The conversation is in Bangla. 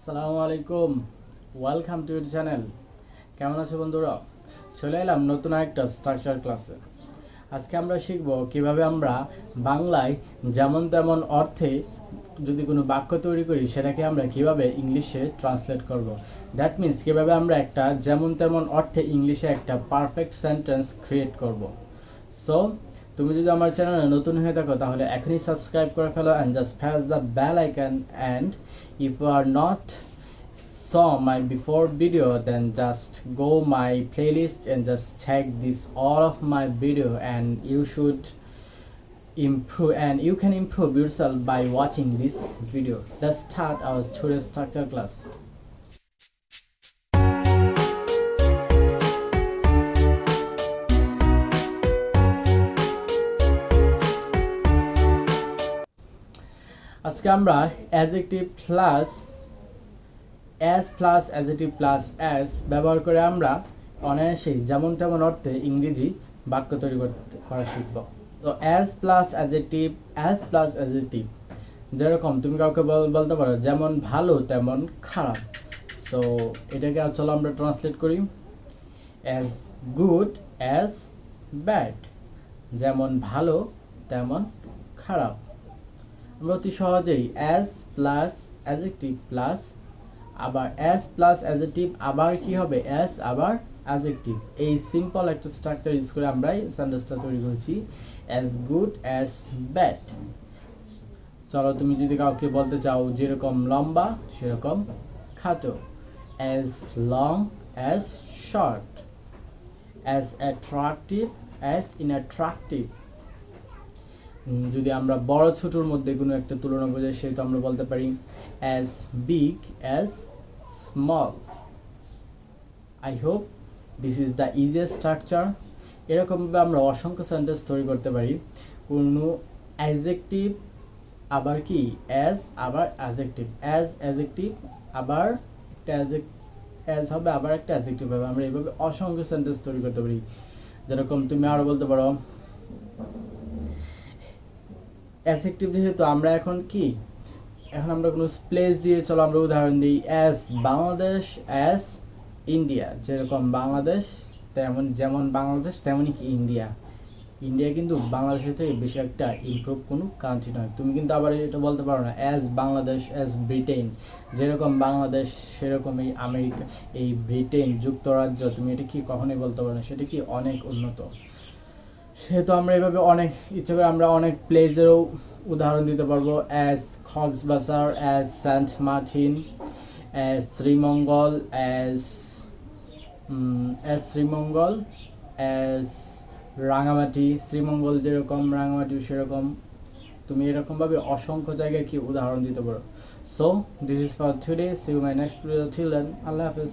আসসালামুআলাইকুম ওয়েলকাম টু ইউর চ্যানেল। কেমন আছো বন্ধুরা? চলে এলাম নতুন একটা স্ট্রাকচার ক্লাসে। আজকে আমরা শিখব কিভাবে আমরা বাংলায় যেমন তেমন অর্থে যদি কোনো বাক্য তৈরি করি সেটাকে আমরা কিভাবে ইংলিশে ট্রান্সলেট করব। দ্যাট মিন্স কিভাবে আমরা একটা যেমন তেমন অর্থে ইংলিশে একটা পারফেক্ট সেন্টেন্স ক্রিয়েট করব। সো তুমি যদি আমার চ্যানেলে নতুন হয়ে থাকো তাহলে এখনই সাবস্ক্রাইব করে ফেলো and just press the bell icon, and if you are not saw my before video then just go my playlist and just check this all of my video, and you should improve and you can improve yourself by watching this video. Let's start our today's structure class. আজকে আমরা adjective plus as plus adjective plus as ব্যবহার করে আমরা অনায়াসেই যেমন তেমন অর্থে ইংরেজি বাক্য তৈরি করা শিখব। তো as প্লাস অ্যাডজেক্টিভ যেরকম তুমি কাউকে বলতে পারো যেমন ভালো তেমন খারাপ। সো এটাকে চলো আমরা ট্রান্সলেট করি as good as bad, যেমন ভালো তেমন খারাপ। আমরা অতি সহজেই as প্লাস অ্যাডজেক্টিভ প্লাস আবার as প্লাস অ্যাডজেক্টিভ আবার কি হবে as আবার অ্যাডজেক্টিভ, এই সিম্পল একটা স্ট্রাকচার ইউজ করে আমরা এই সেন্টেন্সটা তৈরি করেছি as good as bad। চলো তুমি যদি কাউকে বলতে চাও যেরকম লম্বা সেরকম খাটো, as long as short, as attractive as inattractive। যদি আমরা বড় ছোটর মধ্যে কোনো একটা তুলনা বোঝাই সেটা আমরা বলতে পারি as big as small। I hope this is the easiest structure। এরকমভাবে আমরা অসংখ্য সেন্টেন্স তৈরি করতে পারি। কোনো অ্যাডজেক্টিভ আবার কি as আবার অ্যাডজেক্টিভ, as অ্যাডজেক্টিভ আবার একটা as হবে আবার একটা অ্যাডজেক্টিভ হবে। আমরা এইভাবে অসংখ্য সেন্টেন্স তৈরি করতে পারি। যেরকম তুমি আরো বলতে পারো অ্যাডজেক্টিভ যেহেতু আমরা এখন আমরা কোনো প্লেস দিয়ে চলো আমরা উদাহরণ দিই as বাংলাদেশ as ইন্ডিয়া। যেরকম বাংলাদেশ যেমন বাংলাদেশ তেমনই কি ইন্ডিয়া কিন্তু বাংলাদেশের থেকে বেশি একটা ইমপ্রুভ কোনো কান্ট্রি নয়। তুমি কিন্তু আবার এটা বলতে পারো না as বাংলাদেশ as ব্রিটেন, যেরকম বাংলাদেশ সেরকম এই আমেরিকা এই ব্রিটেন যুক্তরাজ্য, তুমি এটা কি কখনোই বলতে পারো না, সেটা কি অনেক উন্নত। সেহেতু আমরা এইভাবে অনেক ইচ্ছে করে আমরা অনেক প্লেসেরও উদাহরণ দিতে পারবো as Cox's Bazar as Saint Martin as Sreemangal as Rangamati. Sreemangal যেরকম রাঙামাটিও সেরকম, তুমি এরকমভাবে অসংখ্য জায়গায় কি উদাহরণ দিতে পারো। So this is for today, see you my next video, till then আল্লাহ হাফেজ।